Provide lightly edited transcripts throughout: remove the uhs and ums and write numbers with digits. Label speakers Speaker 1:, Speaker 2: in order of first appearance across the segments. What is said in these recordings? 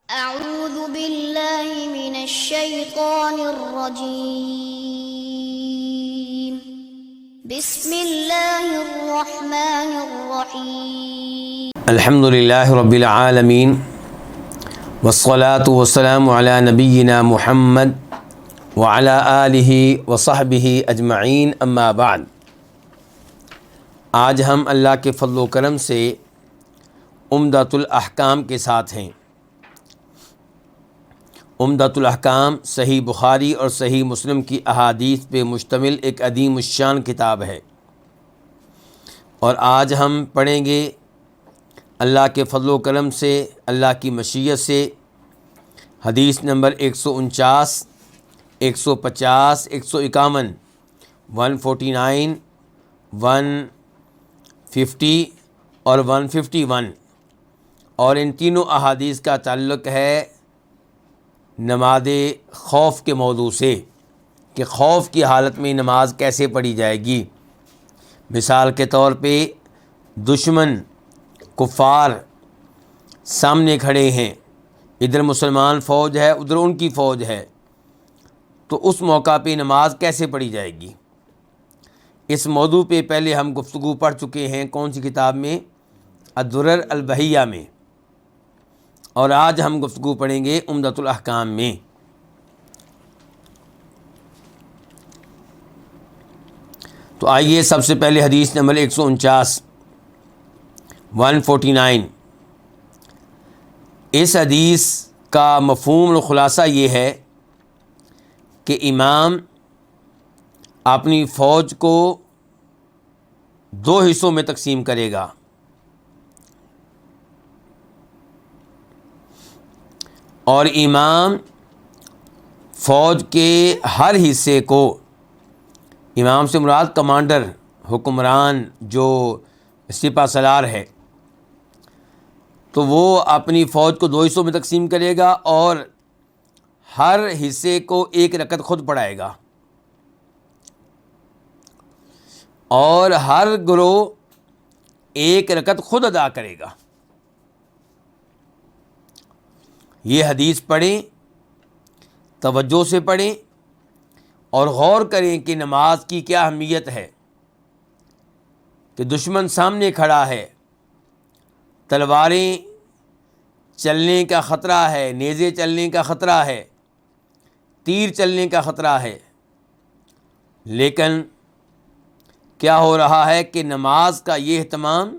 Speaker 1: أعوذ بالله من الشيطان الرجيم بسم الله الرحمن الرحيم
Speaker 2: الحمد لله رب العالمين والصلاة والسلام على نبينا محمد وعلى آله وصحبه اجمعین اما بعد۔ آج ہم اللہ کے فضل و کرم سے عمدۃ الاحکام کے ساتھ ہیں۔ عمدۃ الاحکام صحیح بخاری اور صحیح مسلم کی احادیث پہ مشتمل ایک عظیم الشان کتاب ہے، اور آج ہم پڑھیں گے اللہ کے فضل و کرم سے، اللہ کی مشیت سے حدیث نمبر 149، 150، 151، 149، 150 اور 151، اور ان تینوں احادیث کا تعلق ہے نماز خوف کے موضوع سے، کہ خوف کی حالت میں نماز کیسے پڑھی جائے گی۔ مثال کے طور پہ دشمن کفار سامنے کھڑے ہیں، ادھر مسلمان فوج ہے، ادھر ان کی فوج ہے، تو اس موقع پہ نماز کیسے پڑھی جائے گی۔ اس موضوع پہ پہلے ہم گفتگو پڑھ چکے ہیں، کون سی کتاب میں؟ الدرر البہیہ میں، اور آج ہم گفتگو پڑھیں گے عمدۃ الاحکام میں۔ تو آئیے سب سے پہلے حدیث نمبر 149، 149۔ اس حدیث کا مفہوم اور خلاصہ یہ ہے کہ امام اپنی فوج کو دو حصوں میں تقسیم کرے گا، اور امام فوج کے ہر حصے کو، امام سے مراد کمانڈر، حکمران، جو سپہ سالار ہے، تو وہ اپنی فوج کو دو حصوں میں تقسیم کرے گا اور ہر حصے کو ایک رکعت خود پڑھائے گا، اور ہر گروہ ایک رکعت خود ادا کرے گا۔ یہ حدیث پڑھیں، توجہ سے پڑھیں اور غور کریں کہ نماز کی کیا اہمیت ہے، کہ دشمن سامنے کھڑا ہے، تلواریں چلنے کا خطرہ ہے، نیزے چلنے کا خطرہ ہے، تیر چلنے کا خطرہ ہے، لیکن کیا ہو رہا ہے کہ نماز کا یہ اہتمام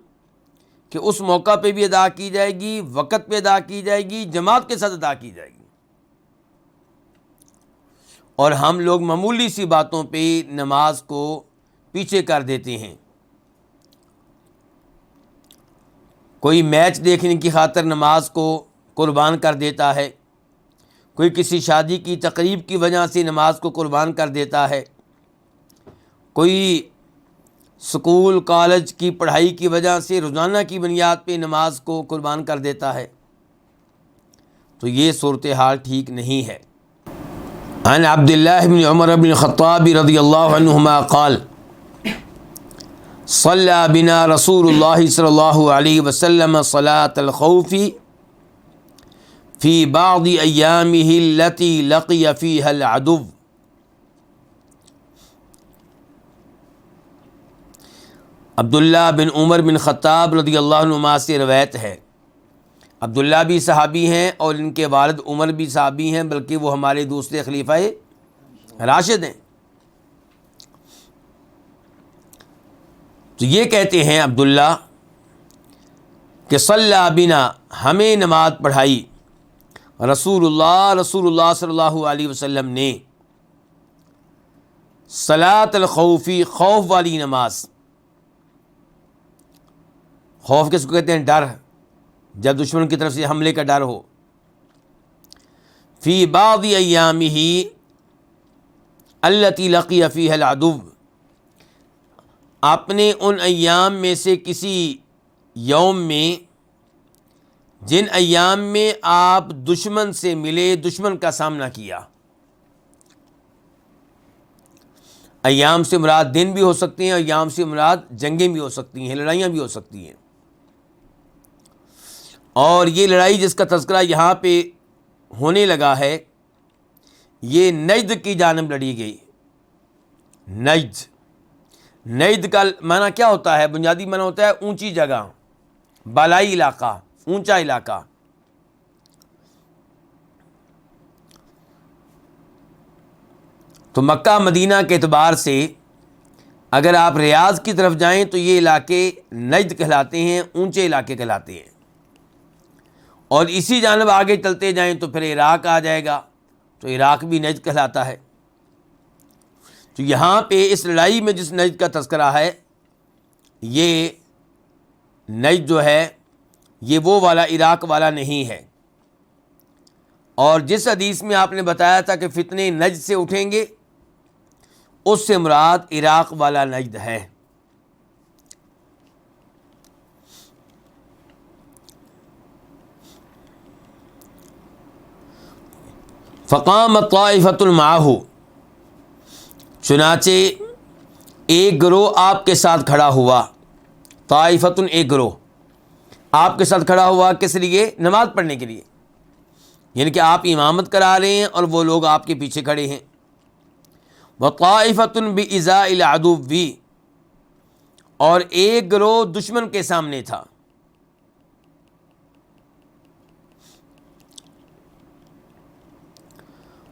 Speaker 2: کہ اس موقع پہ بھی ادا کی جائے گی، وقت پہ ادا کی جائے گی، جماعت کے ساتھ ادا کی جائے گی، اور ہم لوگ معمولی سی باتوں پہ نماز کو پیچھے کر دیتے ہیں۔ کوئی میچ دیکھنے کی خاطر نماز کو قربان کر دیتا ہے، کوئی کسی شادی کی تقریب کی وجہ سے نماز کو قربان کر دیتا ہے، کوئی سکول کالج کی پڑھائی کی وجہ سے روزانہ کی بنیاد پہ نماز کو قربان کر دیتا ہے، تو یہ صورتحال ٹھیک نہیں ہے۔ عن عبد اللہ بن عمر بن الخطاب رضی اللہ عنہما قال صلی بنا رسول اللہ صلی اللہ علیہ وسلم صلاة الخوف فی بعض ایامہ التی لقی فیہا العدو۔ عبداللہ بن عمر بن خطاب رضی اللہ عنہما سے روایت ہے، عبداللہ بھی صحابی ہیں اور ان کے والد عمر بھی صحابی ہیں، بلکہ وہ ہمارے دوسرے خلیفہ راشد ہیں۔ تو یہ کہتے ہیں عبداللہ کہ صلی بنا، ہمیں نماز پڑھائی رسول اللہ صلی اللہ علیہ وسلم نے، صلاۃ الخوف، خوف والی نماز۔ خوف کس کو کہتے ہیں؟ ڈر، جب دشمن کی طرف سے حملے کا ڈر ہو۔ فی بعض ایامہ التی لقی فیہا العدو، اپنے ان ایام میں سے کسی یوم میں جن ایام میں آپ دشمن سے ملے، دشمن کا سامنا کیا۔ ایام سے مراد دن بھی ہو سکتے ہیں، ایام سے مراد جنگیں بھی ہو سکتی ہیں، لڑائیاں بھی ہو سکتی ہیں۔ اور یہ لڑائی جس کا تذکرہ یہاں پہ ہونے لگا ہے یہ نجد کی جانب لڑی گئی۔ نجد کا معنی کیا ہوتا ہے؟ بنیادی معنی ہوتا ہے اونچی جگہ، بالائی علاقہ، اونچا علاقہ۔ تو مکہ مدینہ کے اعتبار سے اگر آپ ریاض کی طرف جائیں تو یہ علاقے نجد کہلاتے ہیں، اونچے علاقے کہلاتے ہیں، اور اسی جانب آگے چلتے جائیں تو پھر عراق آ جائے گا، تو عراق بھی نجد کہلاتا ہے۔ تو یہاں پہ اس لڑائی میں جس نجد کا تذکرہ ہے، یہ نجد جو ہے یہ وہ والا عراق والا نہیں ہے۔ اور جس حدیث میں آپ نے بتایا تھا کہ فتنے نجد سے اٹھیں گے، اس سے مراد عراق والا نجد ہے۔ فقامت طائفۃ معہ، چنانچہ ایک گروہ آپ کے ساتھ کھڑا ہوا۔ طائفۃ، ایک گروہ آپ کے ساتھ کھڑا ہوا، کس لیے؟ نماز پڑھنے کے لیے، یعنی کہ آپ امامت کرا رہے ہیں اور وہ لوگ آپ کے پیچھے کھڑے ہیں۔ وطائفۃ بإزاء العدو، اور ایک گروہ دشمن کے سامنے تھا۔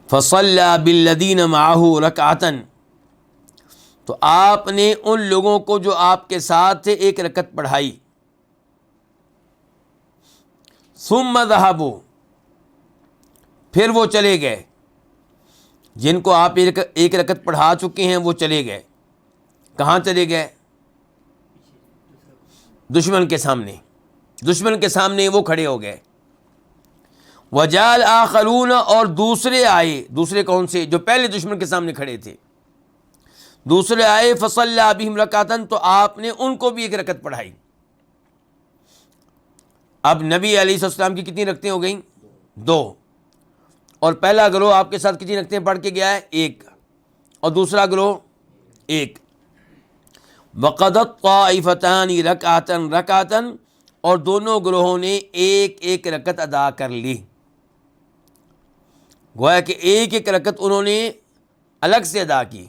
Speaker 2: فصلی بالذین معہ رکعۃ، تو آپ نے ان لوگوں کو جو آپ کے ساتھ تھے ایک رکعت پڑھائی۔ ثم ذہبوا، پھر وہ چلے گئے، جن کو آپ ایک رکعت پڑھا چکے ہیں وہ چلے گئے۔ کہاں چلے گئے؟ دشمن کے سامنے، دشمن کے سامنے وہ کھڑے ہو گئے۔ وجاء آخرون، اور دوسرے آئے، دوسرے کون سے؟ جو پہلے دشمن کے سامنے کھڑے تھے، دوسرے آئے۔ فصلی بہم رکعۃ، تو آپ نے ان کو بھی ایک رکعت پڑھائی۔ اب نبی علیہ السلام کی کتنی رکعتیں ہو گئیں؟ 2، اور پہلا گروہ آپ کے ساتھ کتنی رکعتیں پڑھ کے گیا ہے؟ 1، اور دوسرا گروہ 1۔ وقضت طائفتان رکعۃ رکعۃ، اور دونوں گروہوں نے ایک ایک رکعت ادا کر لی۔ گویا کہ ایک ایک رکعت انہوں نے الگ سے ادا کی،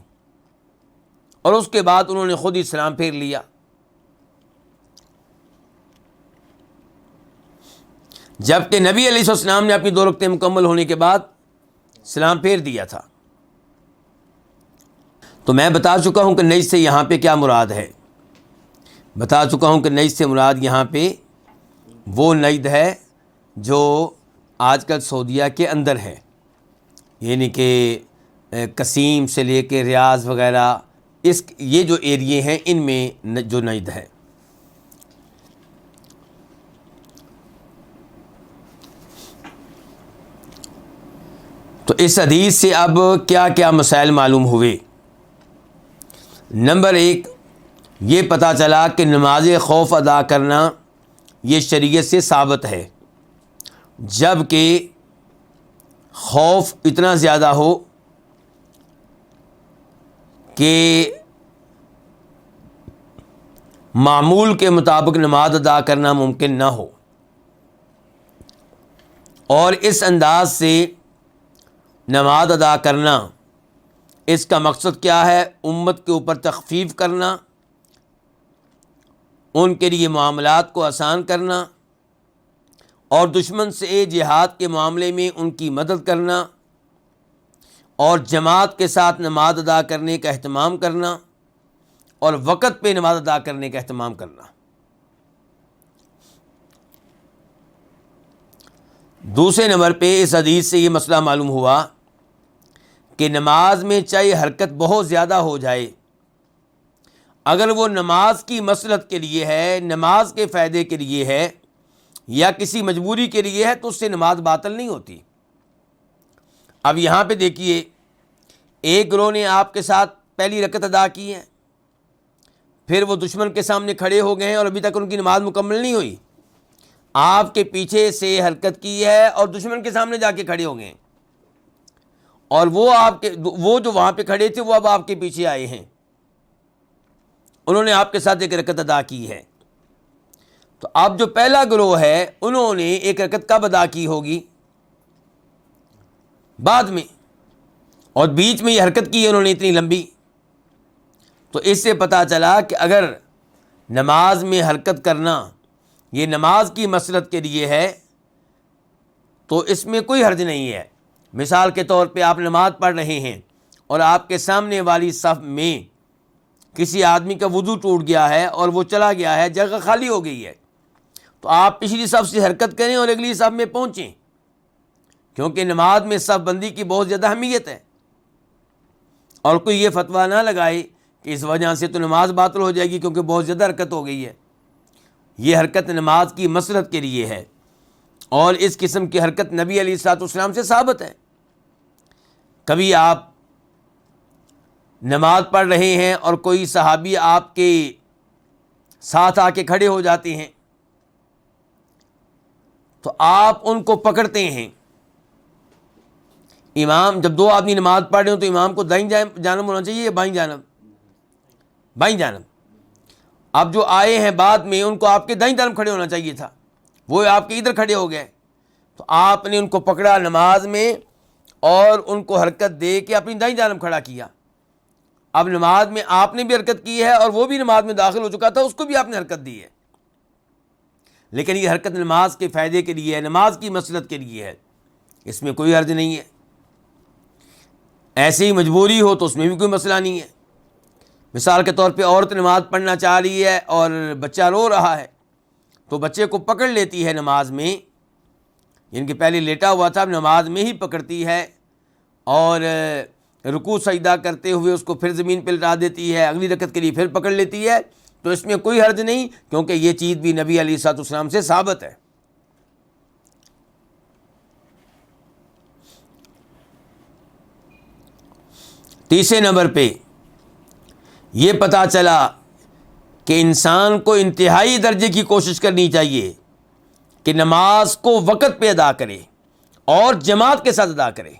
Speaker 2: اور اس کے بعد انہوں نے خود ہی سلام پھیر لیا۔ جبکہ نبی علیہ السلام نے اپنی 2 رکعتیں مکمل ہونے کے بعد سلام پھیر دیا تھا۔ تو میں بتا چکا ہوں کہ نجد سے یہاں پہ کیا مراد ہے، بتا چکا ہوں کہ نجد سے مراد یہاں پہ وہ نجد ہے جو آج کل سعودیہ کے اندر ہے، یعنی کہ قصیم سے لے کے ریاض وغیرہ، یہ جو ایریے ہیں ان میں جو نجد ہے۔ تو اس حدیث سے اب کیا کیا مسائل معلوم ہوئے؟ نمبر 1، یہ پتہ چلا کہ نماز خوف ادا کرنا یہ شریعت سے ثابت ہے، جب کہ خوف اتنا زیادہ ہو کہ معمول کے مطابق نماز ادا کرنا ممکن نہ ہو، اور اس انداز سے نماز ادا کرنا، اس کا مقصد کیا ہے؟ امت کے اوپر تخفیف کرنا، ان کے لیے معاملات کو آسان کرنا، اور دشمن سے جہاد کے معاملے میں ان کی مدد کرنا، اور جماعت کے ساتھ نماز ادا کرنے کا اہتمام کرنا، اور وقت پہ نماز ادا کرنے کا اہتمام کرنا۔ دوسرے نمبر پہ اس حدیث سے یہ مسئلہ معلوم ہوا کہ نماز میں چاہے حرکت بہت زیادہ ہو جائے، اگر وہ نماز کی مصلحت کے لیے ہے، نماز کے فائدے کے لیے ہے، یا کسی مجبوری کے لیے ہے، تو اس سے نماز باطل نہیں ہوتی۔ اب یہاں پہ دیکھیے، ایک گروہ نے آپ کے ساتھ پہلی رکعت ادا کی ہے، پھر وہ دشمن کے سامنے کھڑے ہو گئے ہیں اور ابھی تک ان کی نماز مکمل نہیں ہوئی، آپ کے پیچھے سے حرکت کی ہے اور دشمن کے سامنے جا کے کھڑے ہو گئے ہیں، اور وہ جو وہاں پہ کھڑے تھے وہ اب آپ کے پیچھے آئے ہیں، انہوں نے آپ کے ساتھ ایک رکعت ادا کی ہے۔ تو اب جو پہلا گروہ ہے انہوں نے ایک رکعت کب ادا کی ہوگی؟ بعد میں، اور بیچ میں یہ حرکت کی ہے انہوں نے اتنی لمبی، تو اس سے پتہ چلا کہ اگر نماز میں حرکت کرنا یہ نماز کی مصلحت کے لیے ہے تو اس میں کوئی حرج نہیں ہے۔ مثال کے طور پہ آپ نماز پڑھ رہے ہیں اور آپ کے سامنے والی صف میں کسی آدمی کا وضو ٹوٹ گیا ہے اور وہ چلا گیا ہے، جگہ خالی ہو گئی ہے، تو آپ پچھلی صف سے حرکت کریں اور اگلی صف میں پہنچیں، کیونکہ نماز میں صف بندی کی بہت زیادہ اہمیت ہے۔ اور کوئی یہ فتویٰ نہ لگائے کہ اس وجہ سے تو نماز باطل ہو جائے گی کیونکہ بہت زیادہ حرکت ہو گئی ہے۔ یہ حرکت نماز کی مصلحت کے لیے ہے، اور اس قسم کی حرکت نبی علیہ الصلوۃ والسلام سے ثابت ہے۔ کبھی آپ نماز پڑھ رہے ہیں اور کوئی صحابی آپ کے ساتھ آ کے کھڑے ہو جاتے ہیں تو آپ ان کو پکڑتے ہیں۔ امام جب دو آدمی نماز پڑھ رہے ہو تو امام کو دائیں جانب ہونا چاہیے یا بائیں جانب؟ بائیں جانب۔ اب جو آئے ہیں بعد میں ان کو آپ کے دائیں جانب کھڑے ہونا چاہیے تھا، وہ آپ کے ادھر کھڑے ہو گئے، تو آپ نے ان کو پکڑا نماز میں اور ان کو حرکت دے کے اپنی دائیں جانب کھڑا کیا۔ اب نماز میں آپ نے بھی حرکت کی ہے اور وہ بھی نماز میں داخل ہو چکا تھا، اس کو بھی آپ نے حرکت دی ہے، لیکن یہ حرکت نماز کے فائدے کے لیے ہے، نماز کی مصلحت کے لیے ہے، اس میں کوئی حرج نہیں ہے۔ ایسے ہی مجبوری ہو تو اس میں بھی کوئی مسئلہ نہیں ہے۔ مثال کے طور پہ عورت نماز پڑھنا چاہ رہی ہے اور بچہ رو رہا ہے تو بچے کو پکڑ لیتی ہے نماز میں، یعنی کہ پہلے لیٹا ہوا تھا اب نماز میں ہی پکڑتی ہے اور رکوع سجدہ کرتے ہوئے اس کو پھر زمین پہ لٹا دیتی ہے، اگلی رکعت کے لیے پھر پکڑ لیتی ہے، تو اس میں کوئی حرج نہیں، کیونکہ یہ چیز بھی نبی علیہ الصلوۃ والسلام سے ثابت ہے۔ تیسرے نمبر پہ یہ پتہ چلا کہ انسان کو انتہائی درجے کی کوشش کرنی چاہیے کہ نماز کو وقت پہ ادا کرے اور جماعت کے ساتھ ادا کرے۔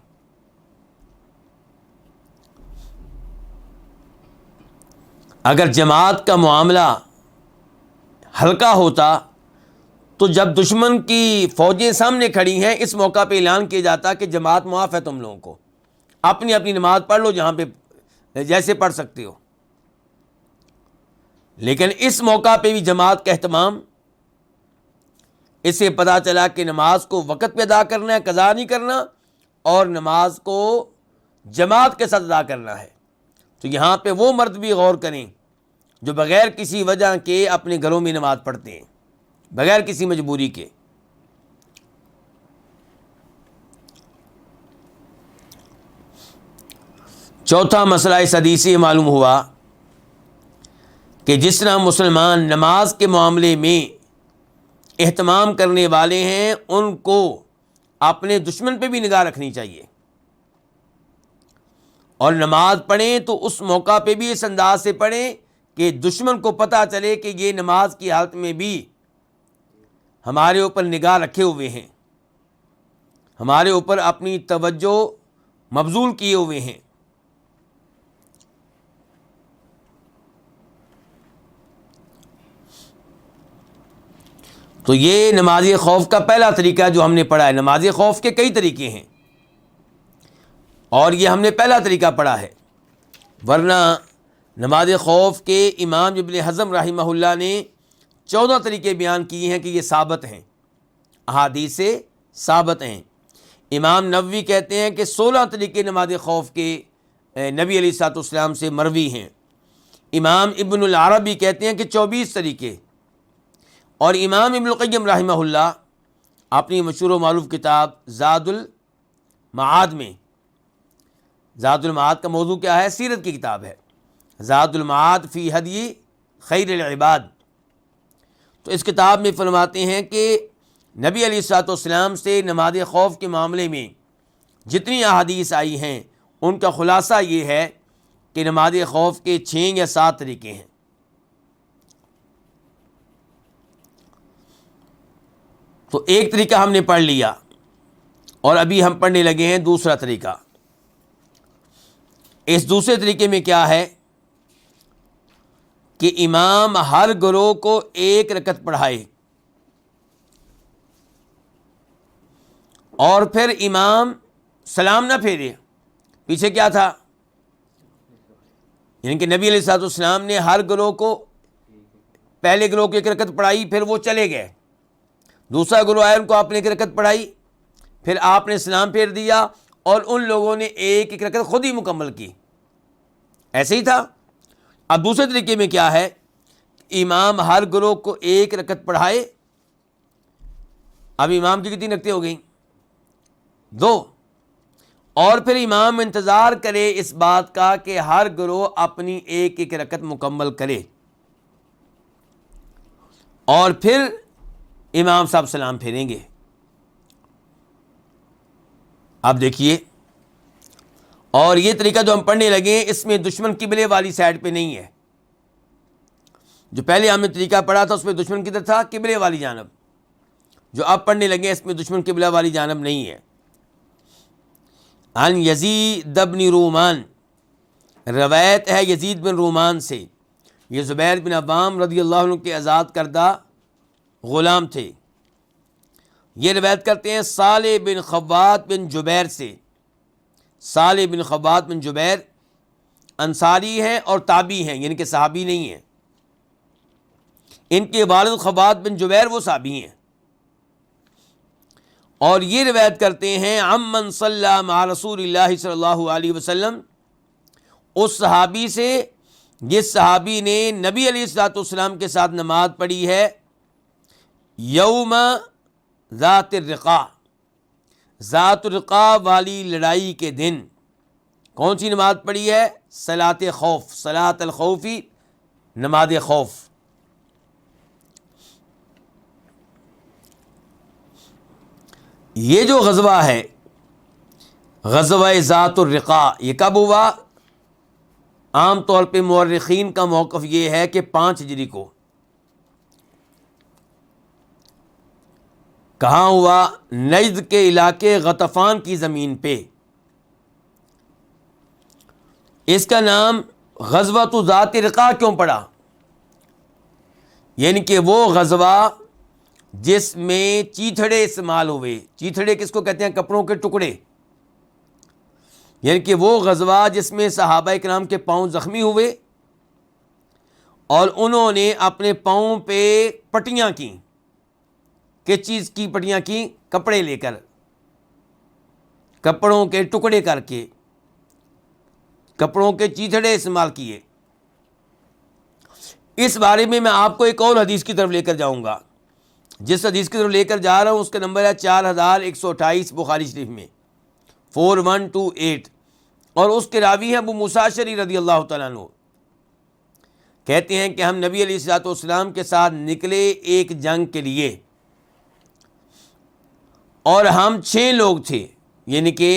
Speaker 2: اگر جماعت کا معاملہ ہلکا ہوتا تو جب دشمن کی فوجیں سامنے کھڑی ہیں اس موقع پہ اعلان کیا جاتا کہ جماعت معاف ہے تم لوگوں کو، اپنی اپنی نماز پڑھ لو جہاں پہ جیسے پڑھ سکتے ہو، لیکن اس موقع پہ بھی جماعت کا اہتمام، اس سے پتہ چلا کہ نماز کو وقت پہ ادا کرنا ہے، قضا نہیں کرنا، اور نماز کو جماعت کے ساتھ ادا کرنا ہے۔ تو یہاں پہ وہ مرد بھی غور کریں جو بغیر کسی وجہ کے اپنے گھروں میں نماز پڑھتے ہیں، بغیر کسی مجبوری کے۔ چوتھا مسئلہ اس حدیث سے معلوم ہوا کہ جس طرح مسلمان نماز کے معاملے میں اہتمام کرنے والے ہیں ان کو اپنے دشمن پہ بھی نگاہ رکھنی چاہیے، اور نماز پڑھیں تو اس موقع پہ بھی اس انداز سے پڑھیں کہ دشمن کو پتہ چلے کہ یہ نماز کی حالت میں بھی ہمارے اوپر نگاہ رکھے ہوئے ہیں، ہمارے اوپر اپنی توجہ مبذول کیے ہوئے ہیں۔ تو یہ نماز خوف کا پہلا طریقہ جو ہم نے پڑھا ہے۔ نماز خوف کے کئی طریقے ہیں اور یہ ہم نے پہلا طریقہ پڑھا ہے، ورنہ نماز خوف کے امام ابن حزم رحمہ اللہ نے 14 طریقے بیان کیے ہیں کہ یہ ثابت ہیں، احادیث سے ثابت ہیں۔ امام نووی کہتے ہیں کہ 16 طریقے نماز خوف کے نبی علیہ الصلوۃ والسلام سے مروی ہیں۔ امام ابن العربی کہتے ہیں کہ 24 طریقے، اور امام ابن القیم رحمہ اللہ اپنی مشہور و معروف کتاب زاد المعاد میں، زاد المعاد کا موضوع کیا ہے؟ سیرت کی کتاب ہے، زاد المعاد فی ہدی خیر العباد، تو اس کتاب میں فرماتے ہیں کہ نبی علیہ الصلوۃ والسلام سے نماز خوف کے معاملے میں جتنی احادیث آئی ہیں ان کا خلاصہ یہ ہے کہ نماز خوف کے 6 یا 7 طریقے ہیں۔ تو ایک طریقہ ہم نے پڑھ لیا اور ابھی ہم پڑھنے لگے ہیں دوسرا طریقہ۔ اس دوسرے طریقے میں کیا ہے کہ امام ہر گروہ کو 1 رکعت پڑھائے اور پھر امام سلام نہ پھیرے. پیچھے کیا تھا؟ یعنی کہ نبی علیہ الصلوۃ والسلام نے ہر گروہ کو، پہلے گروہ کو ایک رکعت پڑھائی، پھر وہ چلے گئے. دوسرا گروہ آیا، ان کو آپ نے ایک رکعت پڑھائی، پھر آپ نے سلام پھیر دیا، اور ان لوگوں نے ایک ایک رکعت خود ہی مکمل کی. ایسے ہی تھا. اب دوسرے طریقے میں کیا ہے؟ امام ہر گروہ کو ایک رکعت پڑھائے. اب امام کی کتنی رکعتیں ہو گئیں؟ 2. اور پھر امام انتظار کرے اس بات کا کہ ہر گروہ اپنی ایک ایک رکعت مکمل کرے، اور پھر امام صاحب سلام پھیریں گے. اب دیکھیے، اور یہ طریقہ جو ہم پڑھنے لگے اس میں دشمن قبلے والی سائڈ پہ نہیں ہے. جو پہلے ہم نے طریقہ پڑھا تھا اس میں دشمن کدھر تھا؟ قبلے والی جانب. جو اب پڑھنے لگے اس میں دشمن قبلہ والی جانب نہیں ہے. عن یزید بن رومان، روایت ہے یزید بن رومان سے، یہ زبیر بن عوام رضی اللہ عنہ کے آزاد کردہ غلام تھے. یہ روایت کرتے ہیں صالح بن خوات بن جبیر سے. صالح بن خوات بن جبیر انصاری ہیں اور تابعی ہیں، یعنی کہ صحابی نہیں ہیں. ان کے والد خوات بن جبیر وہ صحابی ہیں. اور یہ روایت کرتے ہیں عمن صلی مع رسول اللہ صلی اللہ علیہ وسلم، اس صحابی سے جس صحابی نے نبی علیہ الصلوۃ والسلام کے ساتھ نماز پڑھی ہے یوم ذات الرقاع، ذات الرقاع والی لڑائی کے دن. کون سی نماز پڑھی ہے؟ صلاۃ خوف، صلاۃ الخوفی، نماز خوف. یہ جو غزوہ ہے، غزوہ ذات الرقاع، یہ کب ہوا؟ عام طور پہ مورخین کا موقف یہ ہے کہ 5 ہجری کو. کہاں ہوا؟ نجد کے علاقے غطفان کی زمین پہ. اس کا نام غزوۃ ذات الرقاع کیوں پڑا؟ یعنی کہ وہ غزوہ جس میں چیتھڑے استعمال ہوئے. چیتھڑے کس کو کہتے ہیں؟ کپڑوں کے ٹکڑے. یعنی کہ وہ غزوہ جس میں صحابہ کرام کے پاؤں زخمی ہوئے اور انہوں نے اپنے پاؤں پہ پٹیاں کیں. کس چیز کی پٹیاں کیں؟ کپڑے لے کر، کپڑوں کے ٹکڑے کر کے، کپڑوں کے چیتھڑے استعمال کیے. اس بارے میں آپ کو ایک اور حدیث کی طرف لے کر جاؤں گا. جس حدیث کی طرف لے کر جا رہا ہوں اس کا نمبر ہے 4128 بخاری شریف میں 4128، اور اس کے راوی ہیں ابو موسیٰ اشعری رضی اللہ تعالیٰ عنہ. کہتے ہیں کہ ہم نبی علیہ الصلوۃ والسلام کے ساتھ نکلے ایک جنگ کے لیے، اور ہم 6 لوگ تھے. یعنی کہ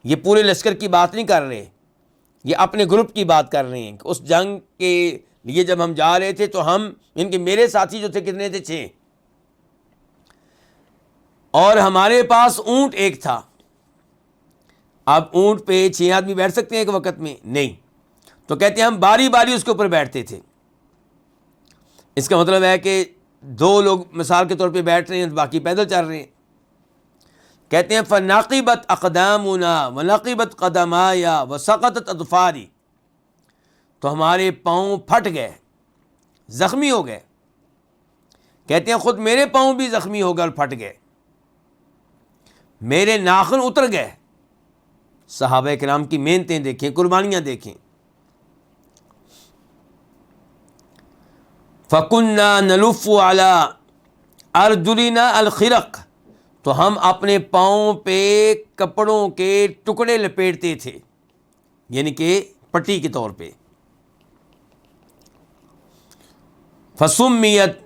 Speaker 2: یہ پورے لشکر کی بات نہیں کر رہے، یہ اپنے گروپ کی بات کر رہے ہیں کہ اس جنگ کے لیے جب ہم جا رہے تھے تو ہم، ان کے میرے ساتھی جو تھے کتنے تھے؟ 6. اور ہمارے پاس اونٹ ایک تھا. اب اونٹ پہ 6 آدمی بیٹھ سکتے ہیں ایک وقت میں؟ نہیں. تو کہتے ہیں ہم باری باری اس کے اوپر بیٹھتے تھے. اس کا مطلب ہے کہ 2 لوگ مثال کے طور پہ بیٹھ رہے ہیں، باقی پیدل چل رہے ہیں. کہتے ہیں فناقبت اقدامنا ونقبت قدمایا وسقطت اظفاری، تو ہمارے پاؤں پھٹ گئے، زخمی ہو گئے. کہتے ہیں خود میرے پاؤں بھی زخمی ہو گئے اور پھٹ گئے، میرے ناخن اتر گئے. صحابہ کرام کی محنتیں دیکھیں، قربانیاں دیکھیں. فَكُنَّا نَلُفُّ عَلَىٰ أَرْجُلِنَا الْخِرَقَ، تو ہم اپنے پاؤں پہ کپڑوں کے ٹکڑے لپیٹتے تھے، یعنی کہ پٹی کے طور پہ. فَسُمِّيَتْ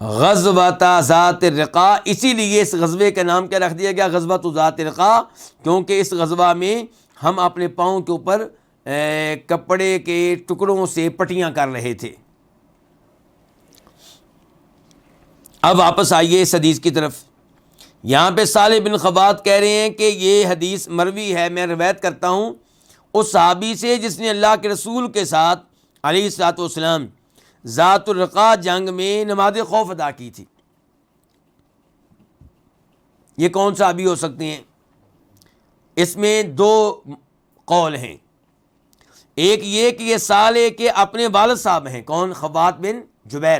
Speaker 2: غزوۃ ذات الرقاع، اسی لیے اس غزوے کا نام کیا رکھ دیا گیا؟ غزوۃ ذات الرقاع، کیونکہ اس غزوہ میں ہم اپنے پاؤں کے اوپر کپڑے کے ٹکڑوں سے پٹیاں کر رہے تھے. اب واپس آئیے اس حدیث کی طرف. یہاں پہ صالح بن خوات کہہ رہے ہیں کہ یہ حدیث مروی ہے، میں روایت کرتا ہوں اس صحابی سے جس نے اللہ کے رسول کے ساتھ علیہ الصلوۃ والسلام ذات الرقاع جنگ میں نماز خوف ادا کی تھی. یہ کون صحابی ہو سکتے ہیں؟ اس میں دو قول ہیں. ایک یہ کہ یہ صالح کے اپنے والد صاحب ہیں. کون؟ خوات بن جبیر.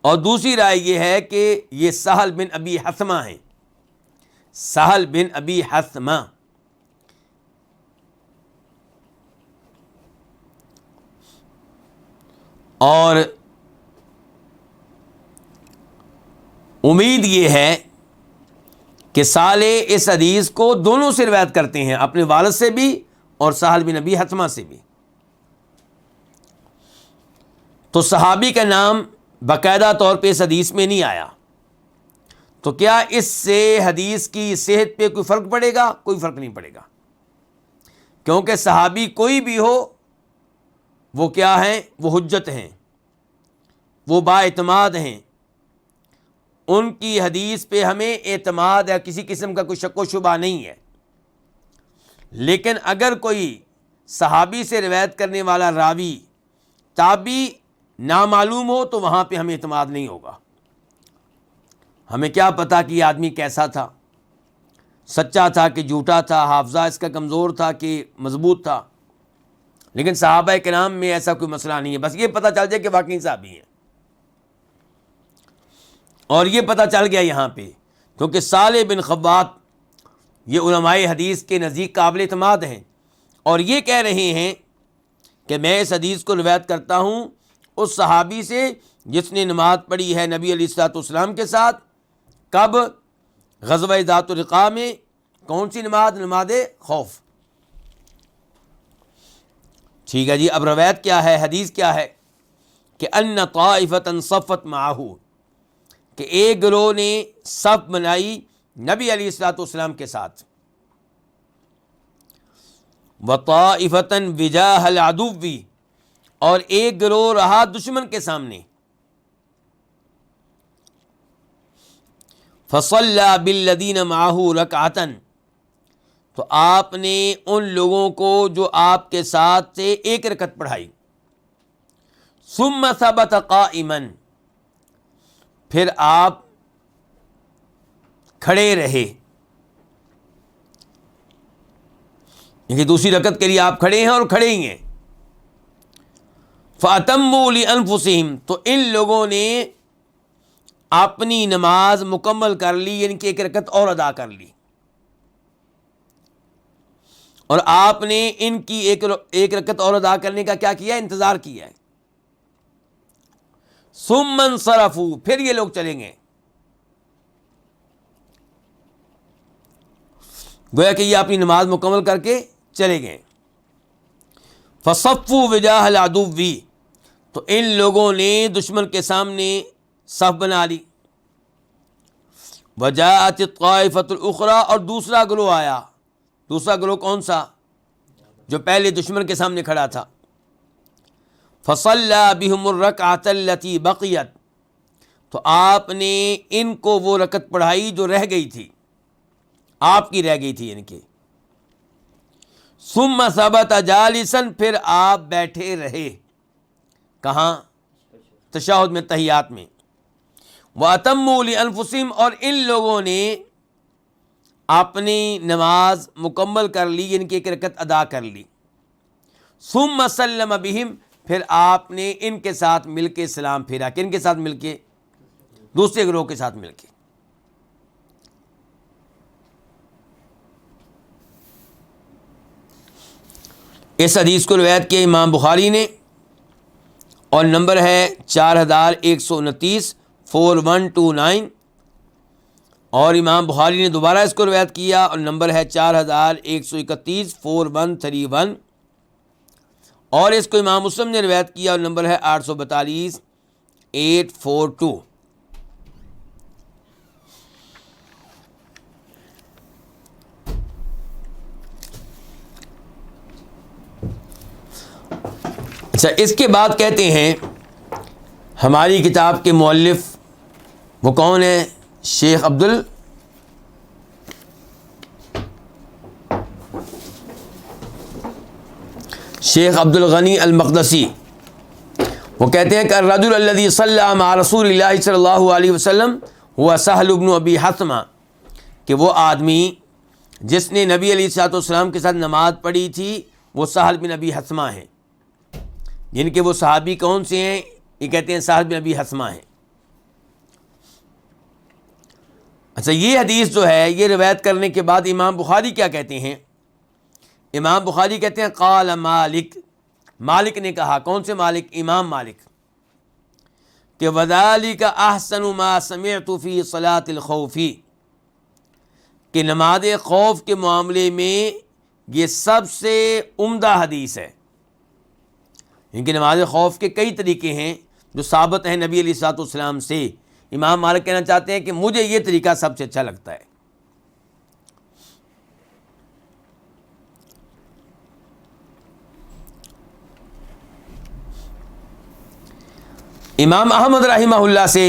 Speaker 2: اور دوسری رائے یہ ہے کہ یہ سہل بن ابی حثمہ ہیں. سہل بن ابی حثمہ. اور امید یہ ہے کہ صالح اس حدیث کو دونوں سے روایت کرتے ہیں، اپنے والد سے بھی اور سہل بن ابی حثمہ سے بھی. تو صحابی کا نام باقاعدہ طور پہ اس حدیث میں نہیں آیا، تو کیا اس سے حدیث کی صحت پہ کوئی فرق پڑے گا؟ کوئی فرق نہیں پڑے گا، کیونکہ صحابی کوئی بھی ہو وہ کیا ہیں؟ وہ حجت ہیں، وہ بااعتماد ہیں. ان کی حدیث پہ ہمیں اعتماد یا کسی قسم کا کوئی شک و شبہ نہیں ہے. لیکن اگر کوئی صحابی سے روایت کرنے والا راوی تابعی نامعلوم ہو تو وہاں پہ ہمیں اعتماد نہیں ہوگا. ہمیں کیا پتا کہ یہ آدمی کیسا تھا، سچا تھا کہ جھوٹا تھا، حافظہ اس کا کمزور تھا کہ مضبوط تھا. لیکن صحابہ کرام میں ایسا کوئی مسئلہ نہیں ہے، بس یہ پتہ چل جائے کہ واقعی صحابی ہیں. اور یہ پتہ چل گیا یہاں پہ، کیونکہ صالح بن خوات یہ علماء حدیث کے نزدیک قابل اعتماد ہیں، اور یہ کہہ رہے ہیں کہ میں اس حدیث کو روایت کرتا ہوں اس صحابی سے جس نے نماز پڑھی ہے نبی علیہ الصلوۃ والسلام کے ساتھ. کب؟ غزوہ ذات الرقاع میں. کون سی نماز؟ نماز خوف. ٹھیک ہے جی. اب روایت کیا ہے، حدیث کیا ہے؟ کہ ان طائفۃ صفت معہ، کہ ایک گروہ نے صف بنائی نبی علیہ الصلوۃ والسلام کے ساتھ. وطائفۃ وجاہ العدو، اور ایک گروہ رہا دشمن کے سامنے. فصلی بالذین معہ رکعۃ، تو آپ نے ان لوگوں کو جو آپ کے ساتھ تھے ایک رکعت پڑھائی. ثم ثبت قائما، پھر آپ کھڑے رہے. یہ دوسری رکعت کے لیے آپ کھڑے ہیں اور کھڑے ہی ہیں. فَأَتَمُّوا لِأَنفُسِهِمْ، تو ان لوگوں نے اپنی نماز مکمل کر لی، یعنی کہ ایک رکعت اور ادا کر لی، اور آپ نے ان کی ایک رکعت اور ادا کرنے کا کیا کیا؟ انتظار کیا ہے. ثُمَّ انصَرَفُوا، پھر یہ لوگ چلیں گے. گویا کہ یہ اپنی نماز مکمل کر کے چلے گئے. فَصَفُّوا وِجَاهَ الْعَدُوِّ، تو ان لوگوں نے دشمن کے سامنے صف بنا لی. وَجَاءَتِ الطَّائِفَةُ الْأُخْرَى، اور دوسرا گروہ آیا. دوسرا گروہ کون سا؟ جو پہلے دشمن کے سامنے کھڑا تھا. فَصَلَّى بِهُمُ الرَّكْعَةَ الَّتِي بَقِيَتْ، تو آپ نے ان کو وہ رکعت پڑھائی جو رہ گئی تھی، آپ کی رہ گئی تھی ان کے. ثُمَّ ثَبَتَ جَالِسًا، پھر آپ بیٹھے رہے. کہاں؟ تشہد میں، تحیات میں. وَأَتَمُّوا لِأَنفُسِهِمْ، اور ان لوگوں نے اپنی نماز مکمل کر لی، یعنی کہ ایک رکعت ادا کر لی. ثُمَّ سَلَّمَ بِهِمْ، پھر آپ نے ان کے ساتھ مل کے سلام پھیرا. کن کے ساتھ مل کے؟ دوسرے گروہ کے ساتھ مل کے. اس حدیث کو روایت کیا امام بخاری نے، اور نمبر ہے 4129 4129، اور امام بخاری نے دوبارہ اس کو روایت کیا اور نمبر ہے 4131 4131، اور اس کو امام مسلم نے روایت کیا اور نمبر ہے 842 842۔ اچھا، اس کے بعد کہتے ہیں ہماری کتاب کے مؤلف وہ کون ہیں؟ شیخ عبد الغنی المقدسی۔ وہ کہتے ہیں کہ الرجل الذي صلى مع رسول اللہ صلی اللہ علیہ وسلم هو سہل بن ابی حثمہ، کہ وہ آدمی جس نے نبی علیہ الصلوۃ والسلام کے ساتھ نماز پڑھی تھی وہ سہل بن ابی حثمہ ہیں. جن کے وہ صحابی کون سے ہیں؟ یہ کہتے ہیں سہل بن ابی حثمہ ہیں. اچھا، یہ حدیث جو ہے یہ روایت کرنے کے بعد امام بخاری کیا کہتے ہیں؟ امام بخاری کہتے ہیں قال مالک، مالک نے کہا. کون سے مالک؟ امام مالک. کہ وذالک احسن ما سمعت فی صلاۃ الخوف، کہ نماز خوف کے معاملے میں یہ سب سے عمدہ حدیث ہے. ان کی نماز خوف کے کئی طریقے ہیں جو ثابت ہیں نبی علیہ الصلوۃ والسلام سے. امام مالک کہنا چاہتے ہیں کہ مجھے یہ طریقہ سب سے اچھا لگتا ہے. امام احمد رحمہ اللہ سے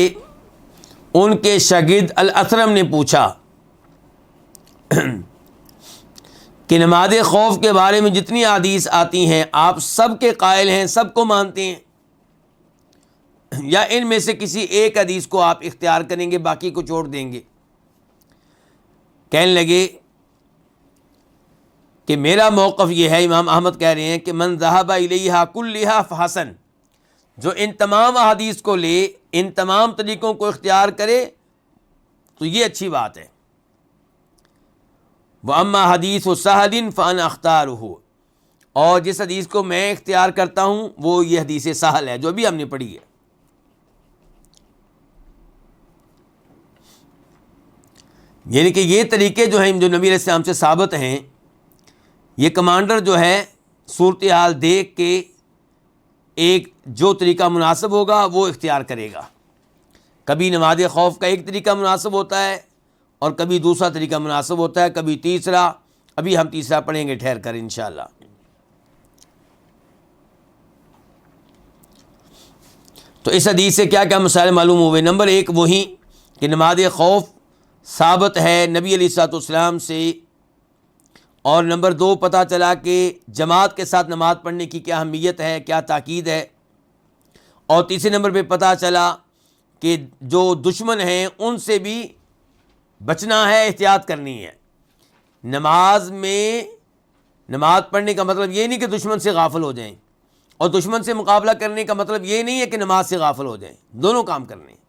Speaker 2: ان کے شاگرد الاثرم نے پوچھا کہ نماز خوف کے بارے میں جتنی احادیث آتی ہیں آپ سب کے قائل ہیں، سب کو مانتے ہیں، یا ان میں سے کسی ایک حدیث کو آپ اختیار کریں گے، باقی کو چھوڑ دیں گے؟ کہنے لگے کہ میرا موقف یہ ہے، امام احمد کہہ رہے ہیں کہ من ذهب الیہا کلھا فحسن، جو ان تمام احادیث کو لے، ان تمام طریقوں کو اختیار کرے تو یہ اچھی بات ہے. وَأَمَّا حَدِيثُ سَهْلٍ فَأَنَا أَخْتَارُهُ، اور جس حدیث کو میں اختیار کرتا ہوں وہ یہ حدیث سہل ہے جو ابھی ہم نے پڑھی ہے. یعنی کہ یہ طریقے جو ہیں جو نبی علیہ السلام سے ثابت ہیں، یہ کمانڈر جو ہے صورتحال دیکھ کے ایک جو طریقہ مناسب ہوگا وہ اختیار کرے گا. کبھی نماز خوف کا ایک طریقہ مناسب ہوتا ہے اور کبھی دوسرا طریقہ مناسب ہوتا ہے، کبھی تیسرا. ابھی ہم تیسرا پڑھیں گے ٹھہر کر انشاءاللہ. تو اس حدیث سے کیا کیا مسائل معلوم ہوئے؟ نمبر ایک وہی کہ نماز خوف ثابت ہے نبی علیہ الصلوۃ والسلام سے. اور نمبر دو پتہ چلا کہ جماعت کے ساتھ نماز پڑھنے کی کیا اہمیت ہے، کیا تاکید ہے. اور تیسرے نمبر پہ پتہ چلا کہ جو دشمن ہیں ان سے بھی بچنا ہے، احتیاط کرنی ہے. نماز میں نماز پڑھنے کا مطلب یہ نہیں کہ دشمن سے غافل ہو جائیں، اور دشمن سے مقابلہ کرنے کا مطلب یہ نہیں ہے کہ نماز سے غافل ہو جائیں. دونوں کام کرنے ہیں.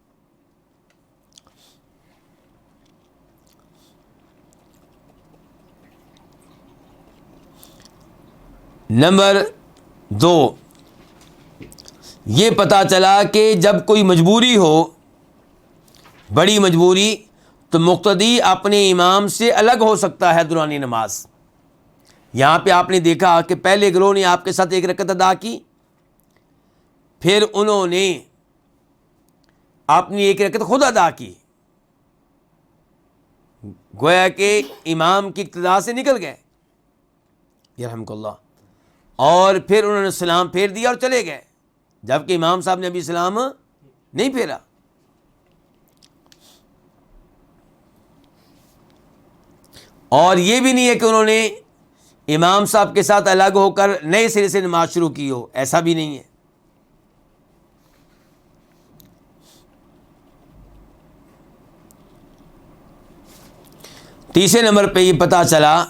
Speaker 2: نمبر دو یہ پتہ چلا کہ جب کوئی مجبوری ہو، بڑی مجبوری، تو مقتدی اپنے امام سے الگ ہو سکتا ہے دوران نماز. یہاں پہ آپ نے دیکھا کہ پہلے گروہ نے آپ کے ساتھ ایک رکعت ادا کی، پھر انہوں نے اپنی ایک رکعت خود ادا کی، گویا کہ امام کی اقتداء سے نکل گئے یرحمک اللہ، اور پھر انہوں نے سلام پھیر دیا اور چلے گئے، جبکہ امام صاحب نے ابھی سلام نہیں پھیرا. اور یہ بھی نہیں ہے کہ انہوں نے امام صاحب کے ساتھ الگ ہو کر نئے سرے سے نماز شروع کی ہو، ایسا بھی نہیں ہے. تیسرے نمبر پہ یہ پتہ چلا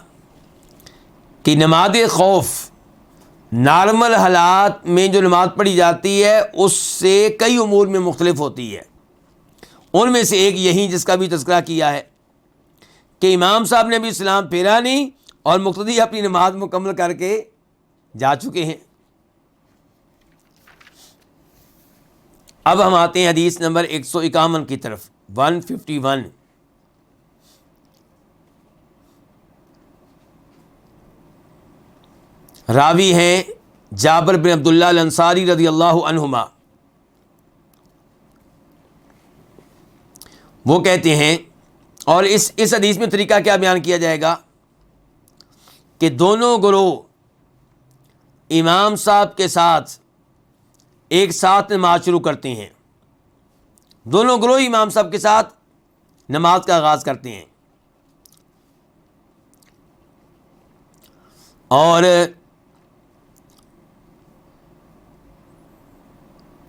Speaker 2: کہ نماز خوف نارمل حالات میں جو نماز پڑھی جاتی ہے اس سے کئی امور میں مختلف ہوتی ہے. ان میں سے ایک یہی جس کا بھی تذکرہ کیا ہے کہ امام صاحب نے ابھی سلام پھیرا نہیں اور مقتدی اپنی نماز مکمل کر کے جا چکے ہیں. اب ہم آتے ہیں حدیث نمبر 151 کی طرف. 151 راوی ہیں جابر بن عبداللہ الانصاری رضی اللہ عنہما. وہ کہتے ہیں، اور اس حدیث میں طریقہ کیا بیان کیا جائے گا کہ دونوں گروہ امام صاحب کے ساتھ ایک ساتھ نماز شروع کرتے ہیں. دونوں گروہ امام صاحب کے ساتھ نماز کا آغاز کرتے ہیں، اور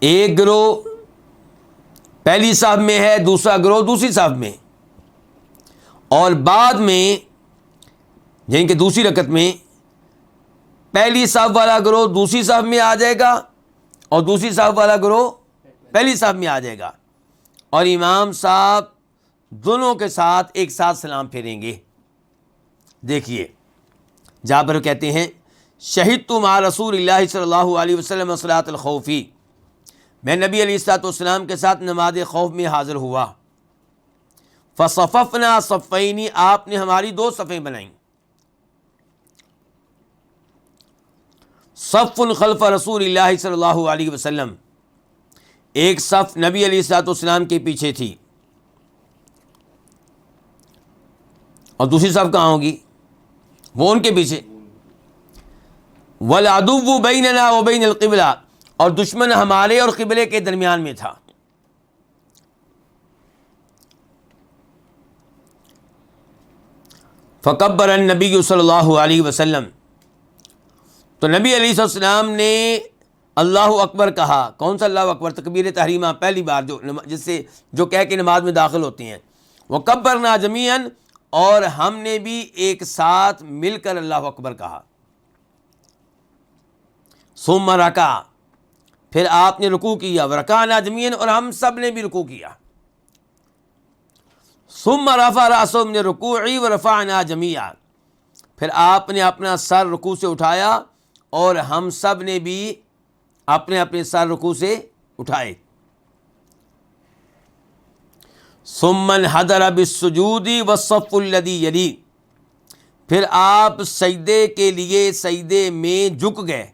Speaker 2: ایک گروہ پہلی صف میں ہے، دوسرا گروہ دوسری صف میں، اور بعد میں یعنی کہ دوسری رکعت میں پہلی صف والا گروہ دوسری صف میں آ جائے گا اور دوسری صف والا گروہ پہلی صف میں آ جائے گا، اور امام صاحب دونوں کے ساتھ ایک ساتھ سلام پھیریں گے۔ دیکھیے جابر کہتے ہیں شہدت مع رسول اللہ صلی اللہ علیہ وسلم صلاۃ الخوف، میں نبی علیہ الصلوۃ والسلام کے ساتھ نماز خوف میں حاضر ہوا۔ فصففنا صفین، آپ نے ہماری دو صفیں بنائیں، صف خلف رسول اللہ صلی اللہ علیہ وسلم، ایک صف نبی علیہ الصلوۃ والسلام کے پیچھے تھی، اور دوسری صف کہاں ہوگی؟ وہ ان کے پیچھے۔ والعدو بیننا وبین القبلہ، اور دشمن ہمارے اور قبلے کے درمیان میں تھا۔ فکبر النبی صلی اللہ علیہ وسلم، تو نبی علیہ السلام نے اللہ اکبر کہا۔ کون سا اللہ اکبر؟ تکبیر تحریمہ، پہلی بار جو کہہ کے نماز میں داخل ہوتے ہیں۔ وکبرنا جمیعا، اور ہم نے بھی ایک ساتھ مل کر اللہ اکبر کہا۔ ثم رکع، پھر آپ نے رکوع کیا، ورکعنا جمیعا، اور ہم سب نے بھی رکوع کیا۔ ثم رفع رأسه من الرکوع ورفعنا جمیعا، پھر آپ نے اپنا سر رکوع سے اٹھایا اور ہم سب نے بھی اپنے اپنے سر رکوع سے اٹھائے۔ ثم انحدر بالسجود والصف الذی یلی، پھر آپ سجدے کے لیے سجدے میں جھک گئے،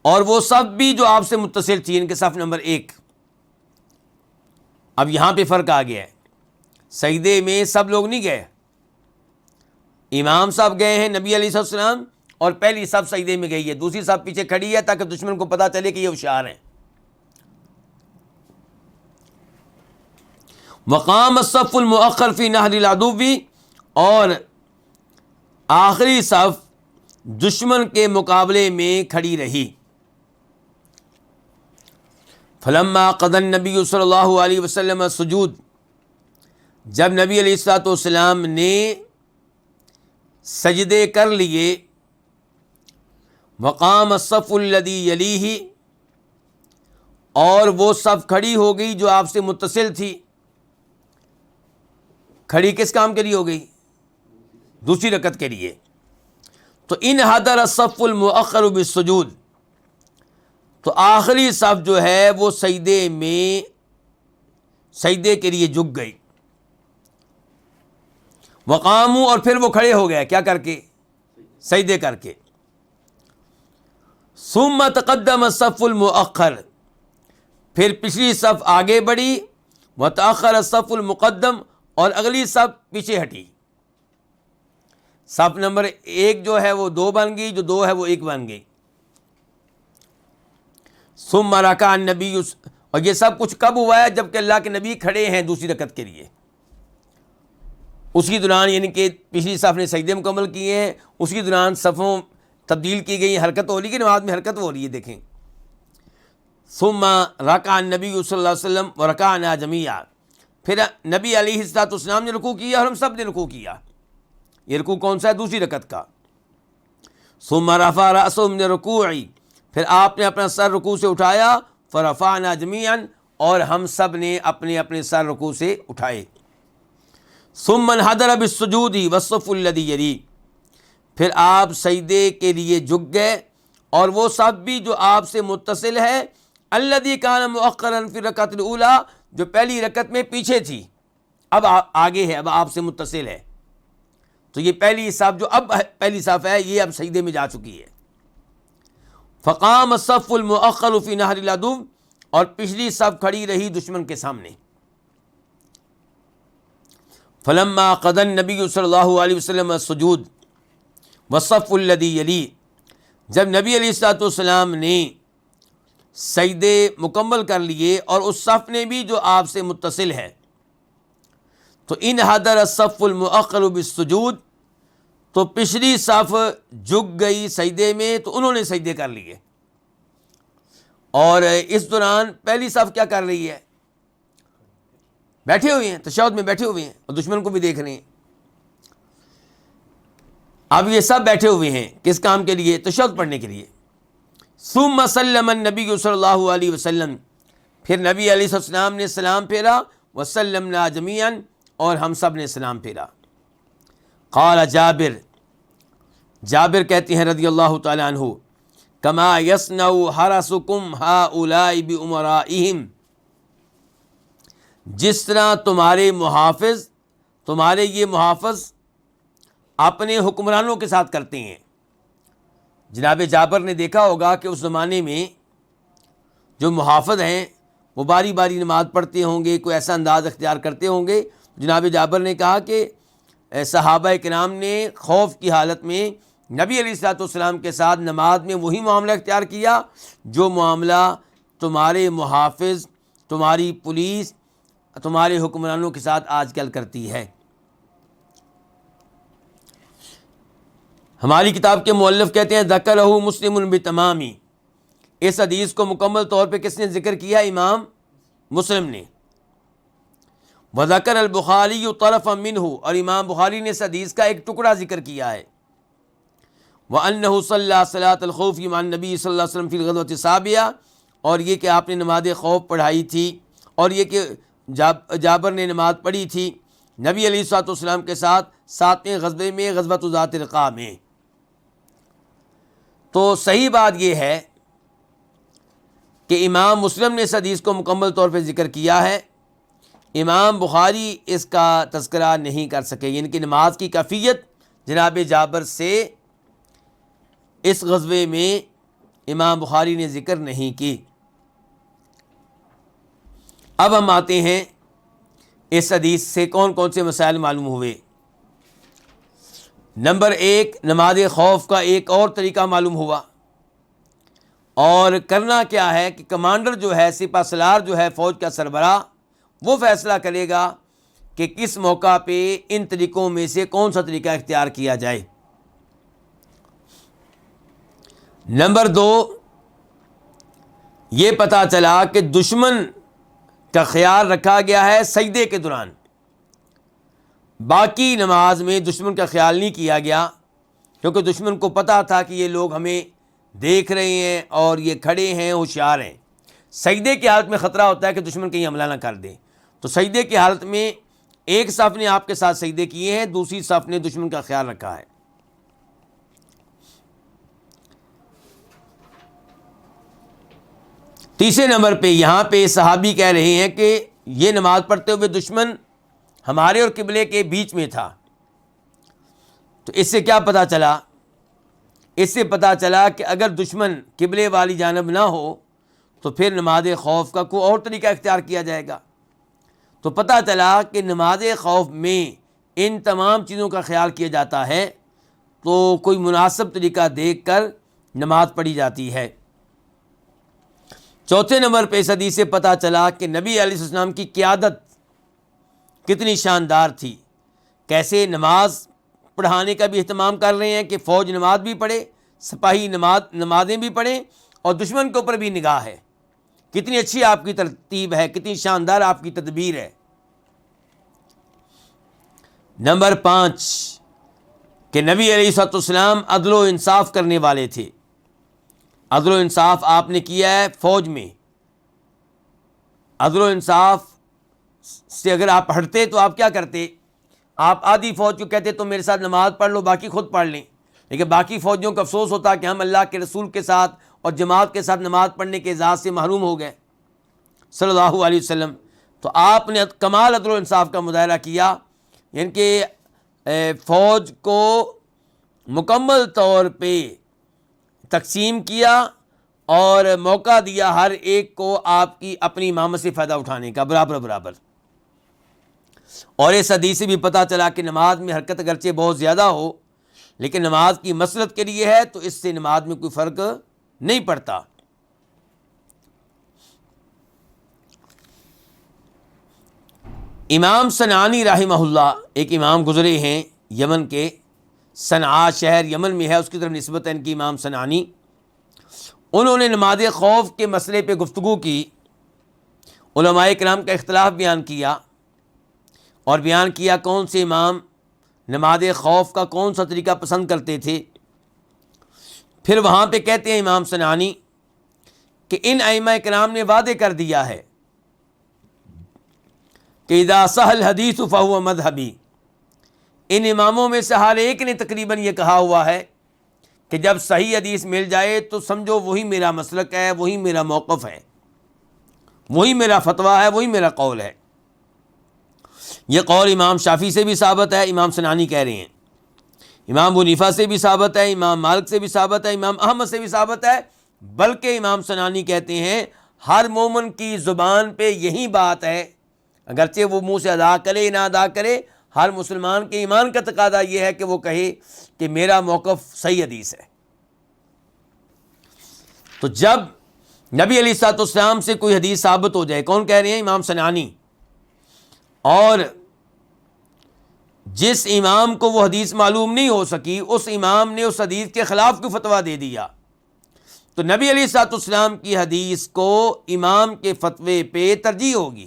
Speaker 2: اور وہ صف بھی جو آپ سے متصل تھی، ان کے صف نمبر 1۔ اب یہاں پہ فرق آ گیا ہے، سجدے میں سب لوگ نہیں گئے، امام صاحب گئے ہیں، نبی علیہ السلام، اور پہلی صف سجدے میں گئی ہے، دوسری صف پیچھے کھڑی ہے تاکہ دشمن کو پتہ چلے کہ یہ ہوشیار ہیں۔ وقام الصف المؤخر فی نحر العدو، اور آخری صف دشمن کے مقابلے میں کھڑی رہی۔ فلما قضى النبی صلی اللہ علیہ وسلم السجود، جب نبی علیہ الصلوۃ والسلام نے سجدے کر لیے، وقام الصف الذی یلیہ، اور وہ صف کھڑی ہو گئی جو آپ سے متصل تھی۔ کھڑی کس کام کے لیے ہو گئی؟ دوسری رکعت کے لیے۔ تو انحدر الصف المؤخر بالسجود، تو آخری صف جو ہے وہ سجدے میں سجدے کے لیے جھک گئی۔ وقاموا، اور پھر وہ کھڑے ہو گئے، کیا کر کے؟ سجدے کر کے۔ ثم تقدم الصف المؤخر، پھر پچھلی صف آگے بڑھی، وتأخر الصف المقدم، اور اگلی صف پیچھے ہٹی۔ صف نمبر 1 جو ہے وہ 2 بن گئی، جو 2 ہے وہ 1 بن گئی۔ ثم رکع النبی، اور یہ سب کچھ کب ہوا ہے؟ جب کہ اللہ کے نبی کھڑے ہیں دوسری رکعت کے لیے، اسی دوران، یعنی کہ پچھلی صف نے سجدے مکمل کیے ہیں، اسی دوران صفوں تبدیل کی گئی، حرکت ہو رہی ہے، نماز میں حرکت ہو رہی ہے، دیکھیں۔ ثم رکع النبی صلی اللہ علیہ وسلم ورکعنا جمیعا، پھر نبی علیہ الصلوۃ والسلام نے رکوع کیا اور ہم سب نے رکوع کیا۔ یہ رکوع کون سا ہے؟ دوسری رکعت کا۔ ثم رفع رأسه من الرکوع، پھر آپ نے اپنا سر رکوع سے اٹھایا، فرفعنا جمیعا، اور ہم سب نے اپنے اپنے سر رکوع سے اٹھائے۔ ثم انحدر بالسجود والصف الذی یلی، پھر آپ سجدے کے لیے جھک گئے، اور وہ صف بھی جو آپ سے متصل ہے، الذی کان مؤخرا فی الرکعۃ الاولی، جو پہلی رکعت میں پیچھے تھی، اب آگے ہے، اب آپ سے متصل ہے۔ تو یہ پہلی صف جو اب پہلی صف ہے، یہ اب سجدے میں جا چکی ہے۔ فقام الصف المؤخر فی نحر العدو، اور پچھلی صف کھڑی رہی دشمن کے سامنے۔ فلما قضى النبی صلی اللہ علیہ وسلم السجود والصف الذی یلی، جب نبی علیہ الصلوۃ والسلام نے سجدے مکمل کر لیے اور اس صف نے بھی جو آپ سے متصل ہے، تو انحدر الصف المؤخر بالسجود، تو پچھلی صف جھک گئی سجدے میں، تو انہوں نے سجدے کر لیے، اور اس دوران پہلی صف کیا کر رہی ہے؟ بیٹھے ہوئے ہیں، تشہد میں بیٹھے ہوئے ہیں اور دشمن کو بھی دیکھ رہے ہیں. اب یہ سب بیٹھے ہوئے ہیں کس کام کے لیے؟ تشہد پڑھنے کے لیے. ثم سلم النبی صلی اللہ علیہ وسلم، پھر نبی علیہ السلام نے سلام پھیرا. وسلمنا جمیعا، اور ہم سب نے سلام پھیرا. قال جابر، جابر کہتے ہیں رضی اللہ تعالی عنہ، کما یصنع حرسکم ہؤلاء بامرائہم، جس طرح تمہارے محافظ، تمہارے یہ محافظ اپنے حکمرانوں کے ساتھ کرتے ہیں. جناب جابر نے دیکھا ہوگا کہ اس زمانے میں جو محافظ ہیں وہ باری باری نماز پڑھتے ہوں گے، کوئی ایسا انداز اختیار کرتے ہوں گے. جناب جابر نے کہا کہ صحابہ کرام نے خوف کی حالت میں نبی علیہ الصلوۃ والسلام کے ساتھ نماز میں وہی معاملہ اختیار کیا جو معاملہ تمہارے محافظ، تمہاری پولیس، تمہارے حکمرانوں کے ساتھ آج کل کرتی ہے. ہماری کتاب کے مؤلف کہتے ہیں ذکرہ مسلم بتمامی، اس حدیث کو مکمل طور پہ کس نے ذکر کیا؟ امام مسلم نے. وذکر البخاری طرفا منہ، اور امام بخاری نے اس حدیث کا ایک ٹکڑا ذکر کیا ہے. وانہ صلی صلاۃ الخوف مع النبی صلی اللہ علیہ وسلم فی الغزوۃ السابعہ، اور یہ کہ آپ نے نماز خوف پڑھائی تھی، اور یہ کہ جابر نے نماز پڑھی تھی نبی علیہ الصلوۃ والسلام کے ساتھ 7ویں غزوے میں، غزوۃ ذات الرقاع میں. تو صحیح بات یہ ہے کہ امام مسلم نے اس حدیث کو مکمل طور پہ ذکر کیا ہے، امام بخاری اس کا تذکرہ نہیں کر سکے. یعنی کہ نماز کی کیفیت جناب جابر سے اس غزوے میں امام بخاری نے ذکر نہیں کی. اب ہم آتے ہیں اس حدیث سے کون کون سے مسائل معلوم ہوئے. نمبر 1، نماز خوف کا ایک اور طریقہ معلوم ہوا، اور کرنا کیا ہے کہ کمانڈر جو ہے، سپہ سالار جو ہے فوج کا سربراہ، وہ فیصلہ کرے گا کہ کس موقع پہ ان طریقوں میں سے کون سا طریقہ اختیار کیا جائے. نمبر 2، یہ پتہ چلا کہ دشمن کا خیال رکھا گیا ہے سجدے کے دوران، باقی نماز میں دشمن کا خیال نہیں کیا گیا، کیونکہ دشمن کو پتہ تھا کہ یہ لوگ ہمیں دیکھ رہے ہیں اور یہ کھڑے ہیں، ہوشیار ہیں. سجدے کی حالت میں خطرہ ہوتا ہے کہ دشمن کہیں حملہ نہ کر دیں، تو سجدے کی حالت میں ایک صف نے آپ کے ساتھ سجدے کیے ہیں، دوسری صف نے دشمن کا خیال رکھا ہے. تیسرے نمبر پہ یہاں پہ صحابی کہہ رہے ہیں کہ یہ نماز پڑھتے ہوئے دشمن ہمارے اور قبلے کے بیچ میں تھا. تو اس سے کیا پتہ چلا؟ اس سے پتہ چلا کہ اگر دشمن قبلے والی جانب نہ ہو تو پھر نماز خوف کا کوئی اور طریقہ اختیار کیا جائے گا. تو پتہ چلا کہ نماز خوف میں ان تمام چیزوں کا خیال کیا جاتا ہے، تو کوئی مناسب طریقہ دیکھ کر نماز پڑھی جاتی ہے. چوتھے نمبر پہ اس حدیث سے پتہ چلا کہ نبی علیہ السلام کی قیادت کتنی شاندار تھی، کیسے نماز پڑھانے کا بھی اہتمام کر رہے ہیں کہ فوج نماز بھی پڑھے، سپاہی نمازیں بھی پڑھیں، اور دشمن کے اوپر بھی نگاہ ہے. کتنی اچھی آپ کی ترتیب ہے، کتنی شاندار آپ کی تدبیر ہے. نمبر 5 کہ نبی علیہ الصلوۃ والسلام عدل و انصاف کرنے والے تھے. عدل و انصاف آپ نے کیا ہے فوج میں. عدل و انصاف سے اگر آپ ہٹتے تو آپ کیا کرتے؟ آپ آدھی فوج کو کہتے تم میرے ساتھ نماز پڑھ لو، باقی خود پڑھ لیں. لیکن باقی فوجیوں کو افسوس ہوتا کہ ہم اللہ کے رسول کے ساتھ اور جماعت کے ساتھ نماز پڑھنے کے اعزاز سے محروم ہو گئے صلی اللہ علیہ وسلم. تو آپ نے کمال عدل و انصاف کا مظاہرہ کیا، یعنی کہ فوج کو مکمل طور پہ تقسیم کیا اور موقع دیا ہر ایک کو آپ کی اپنی امامت سے فائدہ اٹھانے کا، برابر برابر. اور اس حدیث سے بھی پتہ چلا کہ نماز میں حرکت اگرچہ بہت زیادہ ہو لیکن نماز کی مصلحت کے لیے ہے، تو اس سے نماز میں کوئی فرق نہیں پڑتا. امام صنعانی رحمہ اللہ، ایک امام گزرے ہیں یمن کے، صنعاء شہر یمن میں ہے، اس کی طرف نسبت ہے ان کی امام صنعانی. انہوں نے نماز خوف کے مسئلے پہ گفتگو کی، علماء کرام کا اختلاف بیان کیا اور بیان کیا کون سے امام نماز خوف کا کون سا طریقہ پسند کرتے تھے۔ پھر وہاں پہ کہتے ہیں امام صنعانی کہ ان ائمہ کرام نے وعدے کر دیا ہے کہ اذا صح الحدیث فہو مذہبی، ان اماموں میں سے ہر ایک نے تقریباً یہ کہا ہوا ہے کہ جب صحیح حدیث مل جائے تو سمجھو وہی میرا مسلک ہے، وہی میرا موقف ہے، وہی میرا فتویٰ ہے، وہی میرا قول ہے۔ یہ قول امام شافعی سے بھی ثابت ہے، امام صنعانی کہہ رہے ہیں، امام ابو حنیفہ سے بھی ثابت ہے، امام مالک سے بھی ثابت ہے، امام احمد سے بھی ثابت ہے، بلکہ امام صنعانی کہتے ہیں ہر مومن کی زبان پہ یہی بات ہے، اگرچہ وہ منہ سے ادا کرے نہ ادا کرے، ہر مسلمان کے ایمان کا تقاضا یہ ہے کہ وہ کہے کہ میرا موقف صحیح حدیث ہے۔ تو جب نبی علیہ الصلوۃ والسلام سے کوئی حدیث ثابت ہو جائے، کون کہہ رہے ہیں؟ امام صنعانی، اور جس امام کو وہ حدیث معلوم نہیں ہو سکی، اس امام نے اس حدیث کے خلاف کوئی فتویٰ دے دیا، تو نبی علیہ الصلوۃ والسلام کی حدیث کو امام کے فتوے پہ ترجیح ہوگی،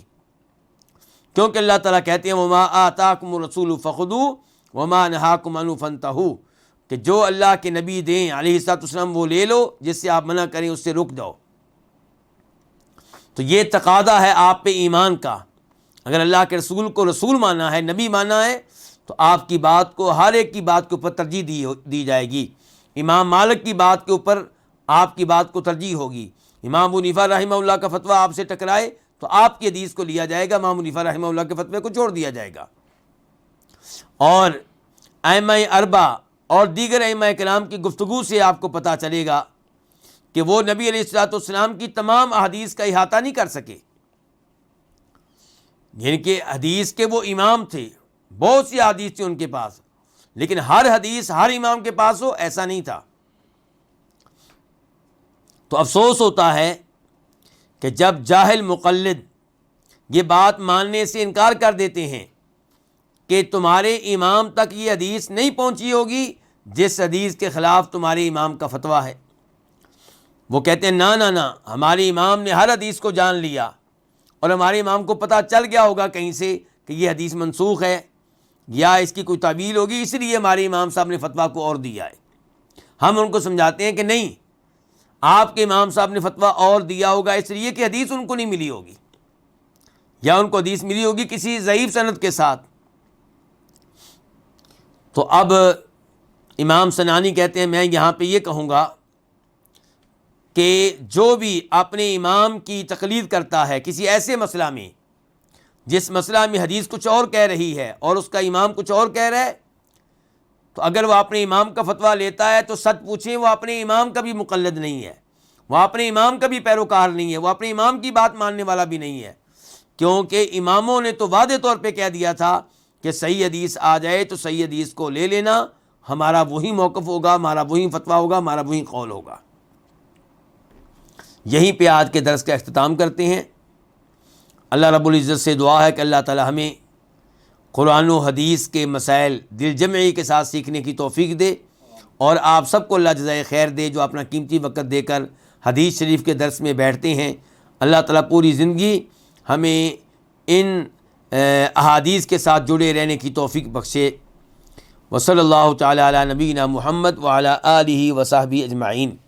Speaker 2: کیونکہ اللہ تعالیٰ کہتے ہیں وما آتاکم الرسول فخذوہ وما نہاکم عنہ فانتہوا، کہ جو اللہ کے نبی دیں علیہ الصلوۃ والسلام وہ لے لو، جس سے آپ منع کریں اس سے رک جاؤ۔ تو یہ تقاضا ہے آپ پہ ایمان کا، اگر اللہ کے رسول کو رسول مانا ہے، نبی مانا ہے، تو آپ کی بات کو، ہر ایک کی بات کے اوپر ترجیح دی جائے گی۔ امام مالک کی بات کے اوپر آپ کی بات کو ترجیح ہوگی، امام ابو حنیفہ رحمہ اللہ کا فتویٰ آپ سے ٹکرائے تو آپ کی حدیث کو لیا جائے گا، امام ابو حنیفہ رحمہ اللہ کے فتوے کو چھوڑ دیا جائے گا۔ اور ائمہ اربعہ اور دیگر ائمہ کرام کی گفتگو سے آپ کو پتہ چلے گا کہ وہ نبی علیہ الصلوۃ والسلام کی تمام احادیث کا احاطہ نہیں کر سکے، یعنی کہ حدیث کے وہ امام تھے، بہت سی احادیث تھی ان کے پاس، لیکن ہر حدیث ہر امام کے پاس ہو ایسا نہیں تھا۔ تو افسوس ہوتا ہے کہ جب جاہل مقلد یہ بات ماننے سے انکار کر دیتے ہیں کہ تمہارے امام تک یہ حدیث نہیں پہنچی ہوگی جس حدیث کے خلاف تمہارے امام کا فتویٰ ہے، وہ کہتے ہیں نہ ہمارے امام نے ہر حدیث کو جان لیا، اور ہمارے امام کو پتہ چل گیا ہوگا کہیں سے کہ یہ حدیث منسوخ ہے یا اس کی کوئی تعویل ہوگی، اس لیے ہمارے امام صاحب نے فتویٰ کو اور دیا ہے۔ ہم ان کو سمجھاتے ہیں کہ نہیں، آپ کے امام صاحب نے فتویٰ اور دیا ہوگا اس لیے کہ حدیث ان کو نہیں ملی ہوگی، یا ان کو حدیث ملی ہوگی کسی ضعیف سند کے ساتھ۔ تو اب امام صنعانی کہتے ہیں میں یہاں پہ یہ کہوں گا کہ جو بھی اپنے امام کی تقلید کرتا ہے کسی ایسے مسئلہ میں جس مسئلہ میں حدیث کچھ اور کہہ رہی ہے اور اس کا امام کچھ اور کہہ رہا ہے، تو اگر وہ اپنے امام کا فتویٰ لیتا ہے تو سچ پوچھیں وہ اپنے امام کا بھی مقلد نہیں ہے، وہ اپنے امام کا بھی پیروکار نہیں ہے، وہ اپنے امام کی بات ماننے والا بھی نہیں ہے، کیونکہ اماموں نے تو واضح طور پہ کہہ دیا تھا کہ صحیح حدیث آ جائے تو صحیح حدیث کو لے لینا، ہمارا وہی موقف ہوگا، ہمارا وہی فتویٰ ہوگا، ہمارا وہی قول ہوگا۔ یہیں پہ آج کے درس کا اختتام کرتے ہیں۔ اللہ رب العزت سے دعا ہے کہ اللہ تعالی ہمیں قرآن و حدیث کے مسائل دل جمعی کے ساتھ سیکھنے کی توفیق دے، اور آپ سب کو اللہ جزائے خیر دے جو اپنا قیمتی وقت دے کر حدیث شریف کے درس میں بیٹھتے ہیں۔ اللہ تعالیٰ پوری زندگی ہمیں ان احادیث کے ساتھ جڑے رہنے کی توفیق بخشے۔ وصلی اللہ تعالی علی نبینا محمد وعلی آلہ وصحبہ اجمعین۔